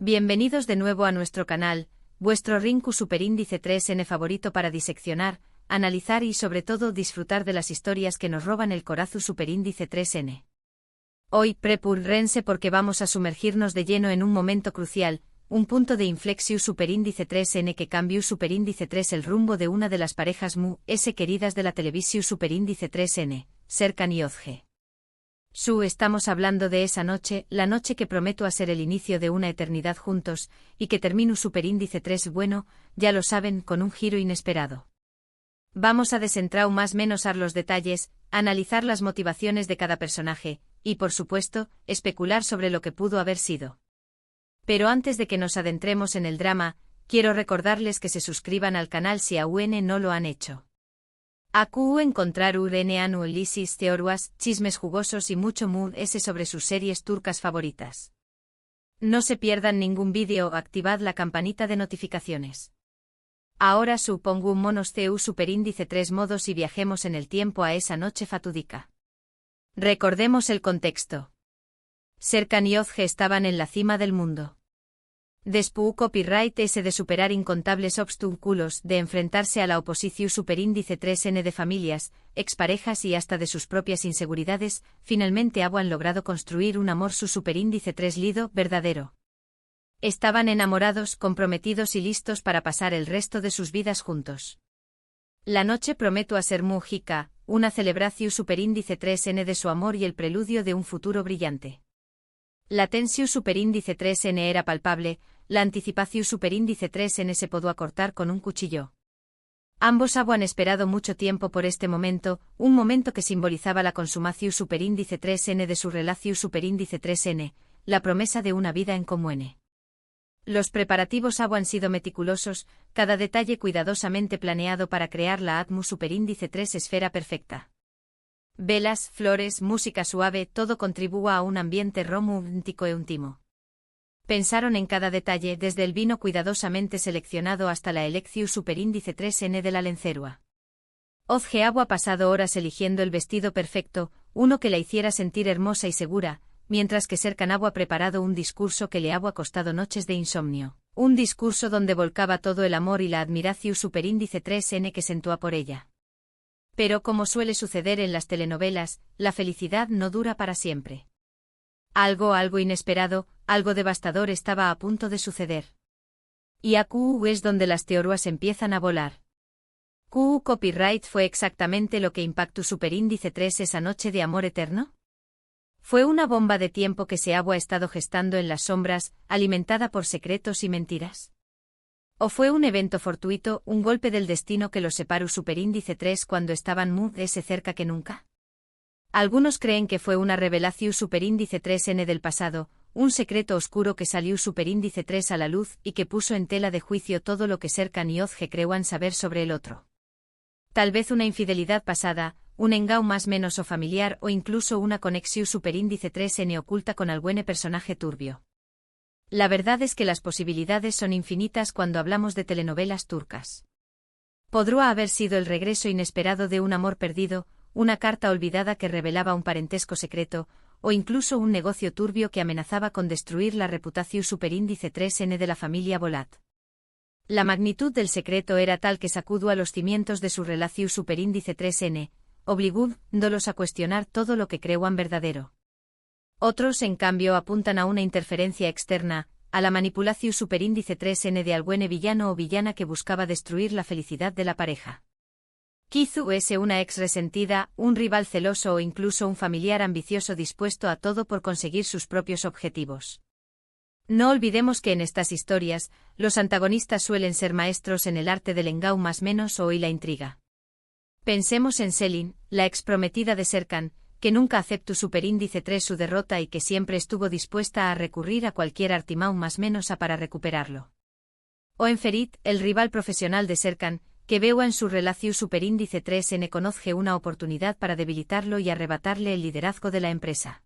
Bienvenidos de nuevo a nuestro canal, vuestro Rinku Superíndice 3N favorito para diseccionar, analizar y sobre todo disfrutar de las historias que nos roban el corazón Superíndice 3N. Hoy prepúrense porque vamos a sumergirnos de lleno en un momento crucial, un punto de inflexión Superíndice 3N que cambió Superíndice 3 el rumbo de una de las parejas queridas de la televisión Superíndice 3N, Serkan y Özge. Estamos hablando de esa noche, la noche que prometo a ser el inicio de una eternidad juntos, y que termino Superíndice 3 bueno, ya lo saben, con un giro inesperado. Vamos a desentrar más menos los detalles, analizar las motivaciones de cada personaje, y por supuesto, especular sobre lo que pudo haber sido. Pero antes de que nos adentremos en el drama, quiero recordarles que se suscriban al canal si aún no lo han hecho. Aku encontrar análisis, teorías, chismes jugosos y mucho sobre sus series turcas favoritas. No se pierdan ningún vídeo o activad la campanita de notificaciones. Ahora supongo monos Superíndice 3 modos y viajemos en el tiempo a esa noche fatídica. Recordemos el contexto. Serkan y Özge estaban en la cima del mundo. Después copyright ese de superar incontables obstáculos, de enfrentarse a la oposición Superíndice 3N de familias, exparejas y hasta de sus propias inseguridades, finalmente han logrado construir un amor su Superíndice 3 lido, verdadero. Estaban enamorados, comprometidos y listos para pasar el resto de sus vidas juntos. La noche prometo a ser mágica, una celebración Superíndice 3N de su amor y el preludio de un futuro brillante. La tensión Superíndice 3N era palpable, la anticipación Superíndice 3N se pudo acortar con un cuchillo. Ambos habían esperado mucho tiempo por este momento, un momento que simbolizaba la consumación Superíndice 3N de su relación Superíndice 3N, la promesa de una vida en común. Los preparativos habían sido meticulosos, cada detalle cuidadosamente planeado para crear la atmósfera Superíndice 3 esfera perfecta. Velas, flores, música suave, todo contribúa a un ambiente romántico e íntimo. Pensaron en cada detalle, desde el vino cuidadosamente seleccionado hasta la elección Superíndice 3N de la lencerua. Özge ha pasado horas eligiendo el vestido perfecto, uno que la hiciera sentir hermosa y segura, mientras que Serkan ha preparado un discurso que le ha costado noches de insomnio, un discurso donde volcaba todo el amor y la admiración Superíndice 3N que sentía por ella. Pero como suele suceder en las telenovelas, la felicidad no dura para siempre. Algo inesperado, algo devastador estaba a punto de suceder. Y aquí es donde las teorías empiezan a volar. Copyright fue exactamente lo que impactó Superíndice 3 esa noche de amor eterno. Fue una bomba de tiempo que se ha estado gestando en las sombras, alimentada por secretos y mentiras. ¿O fue un evento fortuito, un golpe del destino que los separó Superíndice 3 cuando estaban más cerca que nunca? Algunos creen que fue una revelación Superíndice 3N del pasado, un secreto oscuro que salió Superíndice 3 a la luz y que puso en tela de juicio todo lo que Serkan y Özge creían saber sobre el otro. Tal vez una infidelidad pasada, un engao más menos o familiar o incluso una conexión Superíndice 3N oculta con algún personaje turbio. La verdad es que las posibilidades son infinitas cuando hablamos de telenovelas turcas. Podría haber sido el regreso inesperado de un amor perdido, una carta olvidada que revelaba un parentesco secreto, o incluso un negocio turbio que amenazaba con destruir la reputación Superíndice 3N de la familia Bolat. La magnitud del secreto era tal que sacudió a los cimientos de su relación Superíndice 3N, obligándolos a cuestionar todo lo que creían verdadero. Otros, en cambio, apuntan a una interferencia externa, a la manipulación Superíndice 3N de algún villano o villana que buscaba destruir la felicidad de la pareja. Quizá una ex resentida, un rival celoso o incluso un familiar ambicioso dispuesto a todo por conseguir sus propios objetivos. No olvidemos que en estas historias, los antagonistas suelen ser maestros en el arte del engao más menos o y la intriga. Pensemos en Selin, la ex prometida de Serkan, que nunca aceptó Superíndice 3 su derrota y que siempre estuvo dispuesta a recurrir a cualquier artimao más menos para recuperarlo. O en Ferit, el rival profesional de Serkan, que veo en su relación Superíndice 3N con Özge una oportunidad para debilitarlo y arrebatarle el liderazgo de la empresa.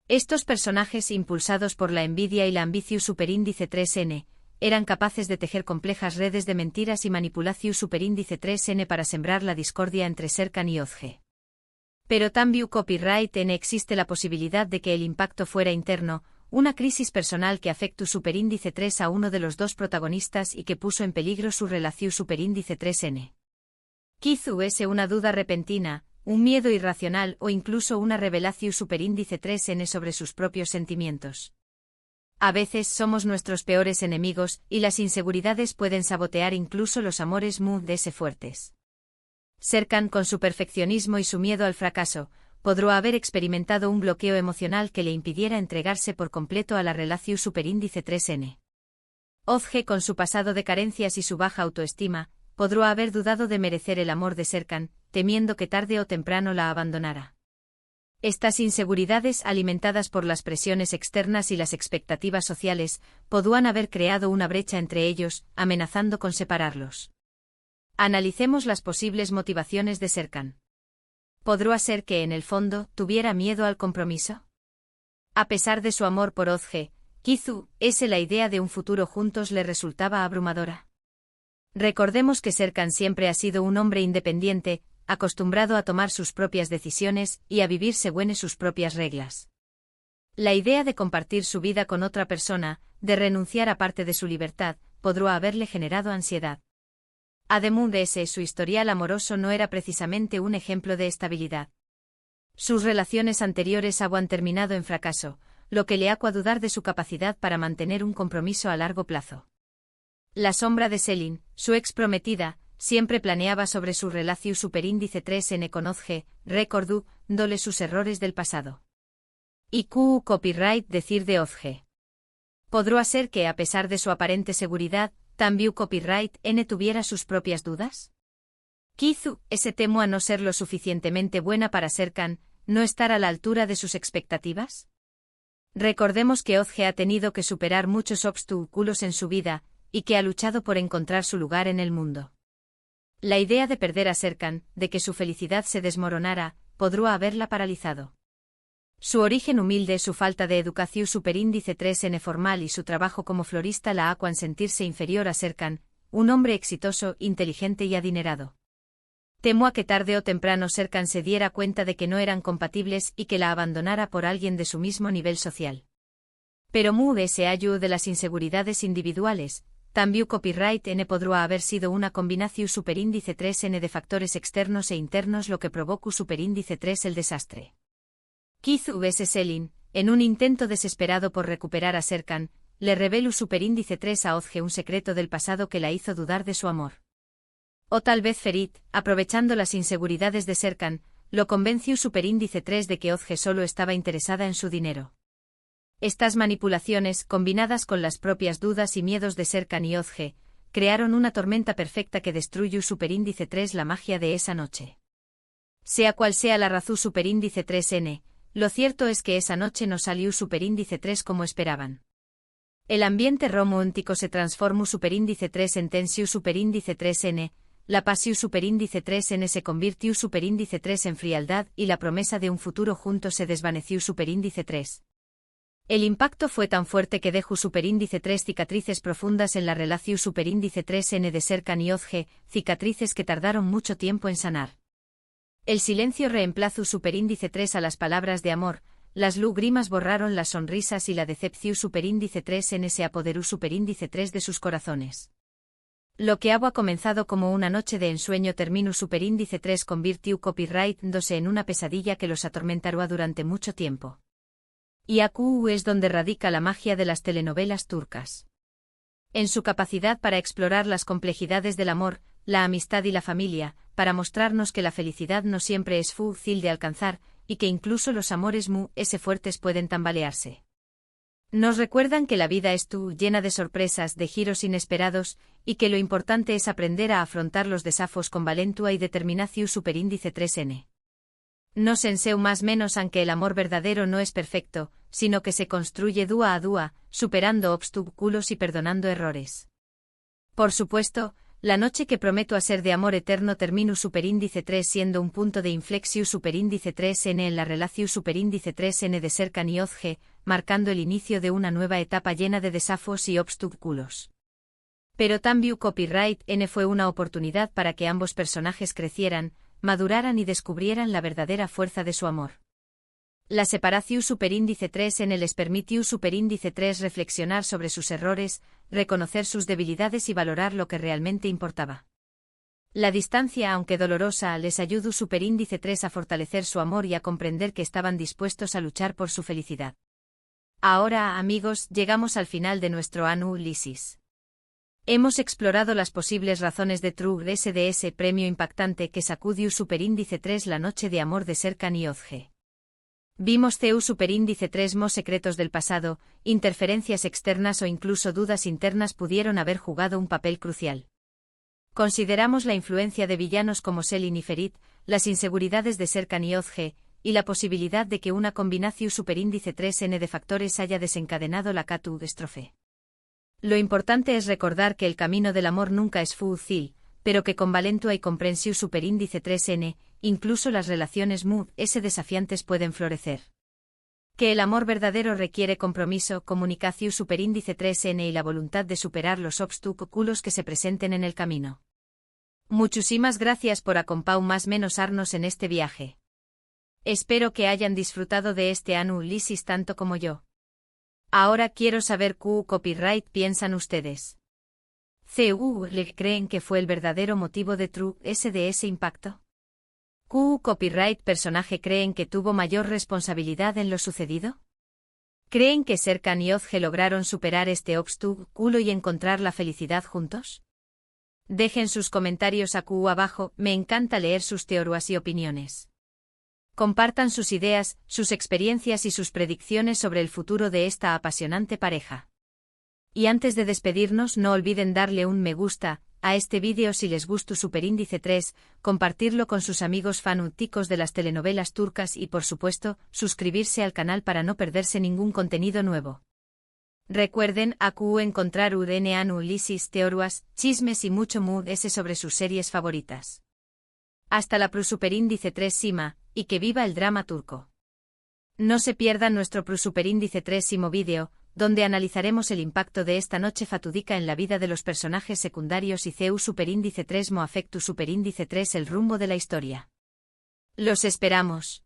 Estos personajes, impulsados por la envidia y la ambición Superíndice 3N, eran capaces de tejer complejas redes de mentiras y manipulación Superíndice 3N para sembrar la discordia entre Serkan y Özge. Pero también copyright N existe la posibilidad de que el impacto fuera interno, una crisis personal que afectó superíndice 3 a uno de los dos protagonistas y que puso en peligro su relación superíndice 3N. Quizás una duda repentina, un miedo irracional o incluso una revelación superíndice 3N sobre sus propios sentimientos. A veces somos nuestros peores enemigos y las inseguridades pueden sabotear incluso los amores muy fuertes. Serkan, con su perfeccionismo y su miedo al fracaso, podrá haber experimentado un bloqueo emocional que le impidiera entregarse por completo a la relación superíndice 3N. Ozge, con su pasado de carencias y su baja autoestima, podrá haber dudado de merecer el amor de Serkan, temiendo que tarde o temprano la abandonara. Estas inseguridades, alimentadas por las presiones externas y las expectativas sociales, podrían haber creado una brecha entre ellos, amenazando con separarlos. Analicemos las posibles motivaciones de Serkan. ¿Podrá ser que en el fondo tuviera miedo al compromiso? A pesar de su amor por Ozge, quizás la idea de un futuro juntos le resultaba abrumadora. Recordemos que Serkan siempre ha sido un hombre independiente, acostumbrado a tomar sus propias decisiones y a vivir según sus propias reglas. La idea de compartir su vida con otra persona, de renunciar a parte de su libertad, podrá haberle generado ansiedad. Además de ese, su historial amoroso no era precisamente un ejemplo de estabilidad. Sus relaciones anteriores habían terminado en fracaso, lo que le hace dudar de su capacidad para mantener un compromiso a largo plazo. La sombra de Selin, su ex prometida, siempre planeaba sobre su relación superíndice 3N con Ozge, recordándole sus errores del pasado. Y copyright decir de Ozge. ¿Podrá ser que, a pesar de su aparente seguridad, también copyright N tuviera sus propias dudas? Quizás ese temo a no ser lo suficientemente buena para Serkan, no estar a la altura de sus expectativas. Recordemos que Ozge ha tenido que superar muchos obstáculos en su vida, y que ha luchado por encontrar su lugar en el mundo. La idea de perder a Serkan, de que su felicidad se desmoronara, podrá haberla paralizado. Su origen humilde, su falta de educación superíndice 3N formal y su trabajo como florista la hacen sentirse inferior a Serkan, un hombre exitoso, inteligente y adinerado. Temo a que tarde o temprano Serkan se diera cuenta de que no eran compatibles y que la abandonara por alguien de su mismo nivel social. Pero se ayudó de las inseguridades individuales, también copyright N podrá haber sido una combinación superíndice 3N de factores externos e internos lo que provocó superíndice 3 el desastre. Quizás Selin, en un intento desesperado por recuperar a Serkan, le reveló superíndice 3 a Ozge un secreto del pasado que la hizo dudar de su amor. O tal vez Ferit, aprovechando las inseguridades de Serkan, lo convenció superíndice 3 de que Ozge solo estaba interesada en su dinero. Estas manipulaciones, combinadas con las propias dudas y miedos de Serkan y Ozge, crearon una tormenta perfecta que destruyó superíndice 3 la magia de esa noche. Sea cual sea la razón superíndice 3N, lo cierto es que esa noche no salió superíndice 3 como esperaban. El ambiente romántico se transformó superíndice 3 en tensión superíndice 3N, la pasión superíndice 3N se convirtió superíndice 3 en frialdad y la promesa de un futuro juntos se desvaneció superíndice 3. El impacto fue tan fuerte que dejó superíndice 3 cicatrices profundas en la relación superíndice 3N de Serkan y Ozge, cicatrices que tardaron mucho tiempo en sanar. El silencio reemplazó superíndice 3 a las palabras de amor, las lágrimas borraron las sonrisas y la decepción superíndice 3N se apoderó superíndice 3 de sus corazones. Lo que había comenzado como una noche de ensueño terminó superíndice 3 convirtió copyright 2 en una pesadilla que los atormentará durante mucho tiempo. Y aquí es donde radica la magia de las telenovelas turcas. En su capacidad para explorar las complejidades del amor, la amistad y la familia, para mostrarnos que la felicidad no siempre es fácil de alcanzar, y que incluso los amores fuertes pueden tambalearse. Nos recuerdan que la vida es llena de sorpresas, de giros inesperados, y que lo importante es aprender a afrontar los desafíos con valentía y determinación superíndice 3N. No senseu más menos aunque el amor verdadero no es perfecto, sino que se construye dúa a dúa, superando obstáculos y perdonando errores. Por supuesto, la noche que prometo a ser de amor eterno termino superíndice 3 siendo un punto de inflexión superíndice 3N en la relación superíndice 3N de Serkan y Ozge, marcando el inicio de una nueva etapa llena de desafíos y obstáculos. Pero también copyright N fue una oportunidad para que ambos personajes crecieran, maduraran y descubrieran la verdadera fuerza de su amor. La separatio superíndice 3n les permitiu superíndice 3 reflexionar sobre sus errores, reconocer sus debilidades y valorar lo que realmente importaba. La distancia, aunque dolorosa, les ayudó superíndice 3 a fortalecer su amor y a comprender que estaban dispuestos a luchar por su felicidad. Ahora, amigos, llegamos al final de nuestro análisis. Hemos explorado las posibles razones de True SDS premio impactante que sacudió superíndice 3 la noche de amor de Serkan y Ozge. Vimos CU superíndice 3 mo secretos del pasado, interferencias externas o incluso dudas internas pudieron haber jugado un papel crucial. Consideramos la influencia de villanos como Selin y Ferit, las inseguridades de Serkan y Ozge, y la posibilidad de que una combinación superíndice 3n de factores haya desencadenado la catástrofe. Lo importante es recordar que el camino del amor nunca es fácil, pero que con valentua y comprensión superíndice 3n, incluso las relaciones desafiantes pueden florecer. Que el amor verdadero requiere compromiso, comunicación superíndice 3n y la voluntad de superar los obstáculos que se presenten en el camino. Muchísimas gracias por acompañarnos en este viaje. Espero que hayan disfrutado de este análisis tanto como yo. Ahora quiero saber qué copyright piensan ustedes. ¿Le creen que fue el verdadero motivo de True SDS impacto? ¿Qué copyright personaje creen que tuvo mayor responsabilidad en lo sucedido? ¿Creen que Serkan y Ozge lograron superar este obstáculo y encontrar la felicidad juntos? Dejen sus comentarios aquí abajo, me encanta leer sus teorías y opiniones. Compartan sus ideas, sus experiencias y sus predicciones sobre el futuro de esta apasionante pareja. Y antes de despedirnos, no olviden darle un me gusta a este vídeo si les gustó superíndice 3, compartirlo con sus amigos fanáticos de las telenovelas turcas y por supuesto, suscribirse al canal para no perderse ningún contenido nuevo. Recuerden encontrar análisis, teorías, chismes y mucho sobre sus series favoritas. Hasta la superíndice 3 Sima, y que viva el drama turco. No se pierdan nuestro superíndice 3 vídeo, donde analizaremos el impacto de esta noche fatídica en la vida de los personajes secundarios y CU superíndice 3 mo afectu superíndice 3 el rumbo de la historia. Los esperamos.